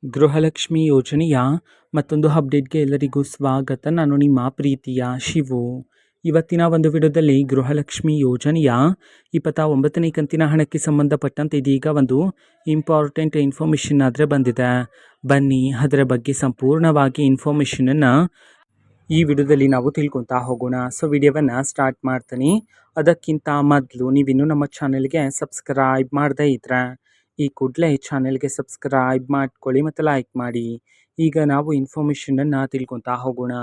ಗೃಹಲಕ್ಷ್ಮಿ ಯೋಜನೆಯ ಮತ್ತೊಂದು ಅಪ್ಡೇಟ್ಗೆ ಎಲ್ಲರಿಗೂ ಸ್ವಾಗತ. ನಾನು ನಿಮ್ಮ ಪ್ರೀತಿಯ ಶಿವು. ಇವತ್ತಿನ ಒಂದು ವಿಡಿಯೋದಲ್ಲಿ ಗೃಹಲಕ್ಷ್ಮಿ ಯೋಜನೆಯ 29ನೇ ಕಂತಿನ ಹಣಕ್ಕೆ ಸಂಬಂಧಪಟ್ಟಂತೆ ಇದೀಗ ಒಂದು ಇಂಪಾರ್ಟೆಂಟ್ ಇನ್ಫಾರ್ಮೇಷನ್ ಆದರೆ ಬಂದಿದೆ. ಬನ್ನಿ ಅದರ ಬಗ್ಗೆ ಸಂಪೂರ್ಣವಾಗಿ ಇನ್ಫಾರ್ಮೇಷನನ್ನು ಈ ವಿಡಿಯೋದಲ್ಲಿ ನಾವು ತಿಳ್ಕೊತಾ ಹೋಗೋಣ. ಸೊ ವಿಡಿಯೋವನ್ನು ಸ್ಟಾರ್ಟ್ ಮಾಡ್ತೀನಿ. ಅದಕ್ಕಿಂತ ಮೊದಲು ನೀವಿನ್ನೂ ನಮ್ಮ ಚಾನೆಲ್ಗೆ ಸಬ್ಸ್ಕ್ರೈಬ್ ಮಾಡದೇ ಇದ್ರೆ ಈ ಕೂಡಲೇ ಚಾನೆಲ್ಗೆ ಸಬ್ಸ್ಕ್ರೈಬ್ ಮಾಡ್ಕೊಳ್ಳಿ ಮತ್ತು ಲೈಕ್ ಮಾಡಿ. ಈಗ ನಾವು ಇನ್ಫಾರ್ಮೇಷನನ್ನು ತಿಳ್ಕೊತಾ ಹೋಗೋಣ.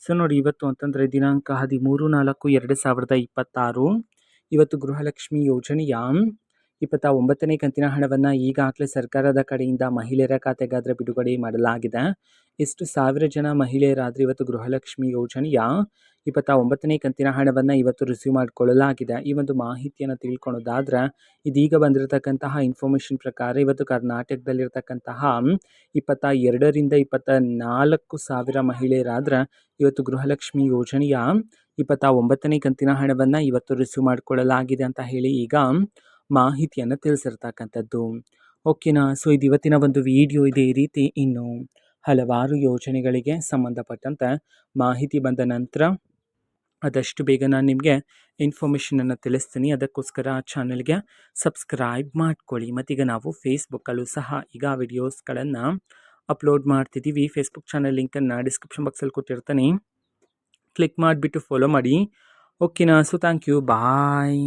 ಸೊ ನೋಡಿ, ಇವತ್ತು ಅಂತಂದರೆ ದಿನಾಂಕ 13/4/2026. ಇವತ್ತು ಗೃಹಲಕ್ಷ್ಮಿ ಯೋಜನೆಯ 29ನೇ ಕಂತಿನ ಹಣವನ್ನು ಈಗಾಗಲೇ ಸರ್ಕಾರದ ಕಡೆಯಿಂದ ಮಹಿಳೆಯರ ಖಾತೆಗಾದರೆ ಬಿಡುಗಡೆ ಮಾಡಲಾಗಿದೆ. ಎಷ್ಟು ಸಾವಿರ ಜನ ಮಹಿಳೆಯರಾದರೆ ಇವತ್ತು ಗೃಹಲಕ್ಷ್ಮಿ ಯೋಜನೆಯ 29ನೇ ಕಂತಿನ ಹಣವನ್ನು ಇವತ್ತು ರಿಸೀವ್ ಮಾಡಿಕೊಳ್ಳಲಾಗಿದೆ. ಈ ಒಂದು ಮಾಹಿತಿಯನ್ನು ತಿಳ್ಕೊಳ್ಳೋದಾದ್ರೆ ಇದೀಗ ಬಂದಿರತಕ್ಕಂತಹ ಇನ್ಫಾರ್ಮೇಷನ್ ಪ್ರಕಾರ ಇವತ್ತು ಕರ್ನಾಟಕದಲ್ಲಿರ್ತಕ್ಕಂತಹ 22ರಿಂದ 24 ಸಾವಿರ ಮಹಿಳೆಯರಾದ್ರೆ ಇವತ್ತು ಗೃಹಲಕ್ಷ್ಮಿ ಯೋಜನೆಯ 29ನೇ ಕಂತಿನ ಹಣವನ್ನು ಇವತ್ತು ರಿಸೀವ್ ಮಾಡಿಕೊಳ್ಳಲಾಗಿದೆ ಅಂತ ಹೇಳಿ ಈಗ ಮಾಹಿತಿಯನ್ನು ತಿಳಿಸಿರ್ತಕ್ಕಂಥದ್ದು. ಓಕೆನಾ. ಸೊ ಇದು ಇವತ್ತಿನ ಒಂದು ವಿಡಿಯೋ ಇದೆ. ಈ ರೀತಿ ಇನ್ನು ಹಲವಾರು ಯೋಜನೆಗಳಿಗೆ ಸಂಬಂಧಪಟ್ಟಂತೆ ಮಾಹಿತಿ ಬಂದ ನಂತರ ಆದಷ್ಟು ಬೇಗ ನಾನು ನಿಮಗೆ ಇನ್ಫಾರ್ಮೇಷನನ್ನು ತಿಳಿಸ್ತೀನಿ. ಅದಕ್ಕೋಸ್ಕರ ಚಾನಲ್ಗೆ ಸಬ್ಸ್ಕ್ರೈಬ್ ಮಾಡ್ಕೊಳ್ಳಿ. ಮತ್ತೀಗ ನಾವು ಫೇಸ್ಬುಕ್ಕಲ್ಲೂ ಸಹ ಈಗ ವಿಡಿಯೋಸ್ಗಳನ್ನು ಅಪ್ಲೋಡ್ ಮಾಡ್ತಿದ್ದೀವಿ. ಫೇಸ್ಬುಕ್ ಚಾನಲ್ ಲಿಂಕನ್ನು ಡಿಸ್ಕ್ರಿಪ್ಷನ್ ಬಾಕ್ಸಲ್ಲಿ ಕೊಟ್ಟಿರ್ತೀನಿ. ಕ್ಲಿಕ್ ಮಾಡಿಬಿಟ್ಟು ಫಾಲೋ ಮಾಡಿ. ಓಕೆನಾ. So thank you. ಬಾಯ್.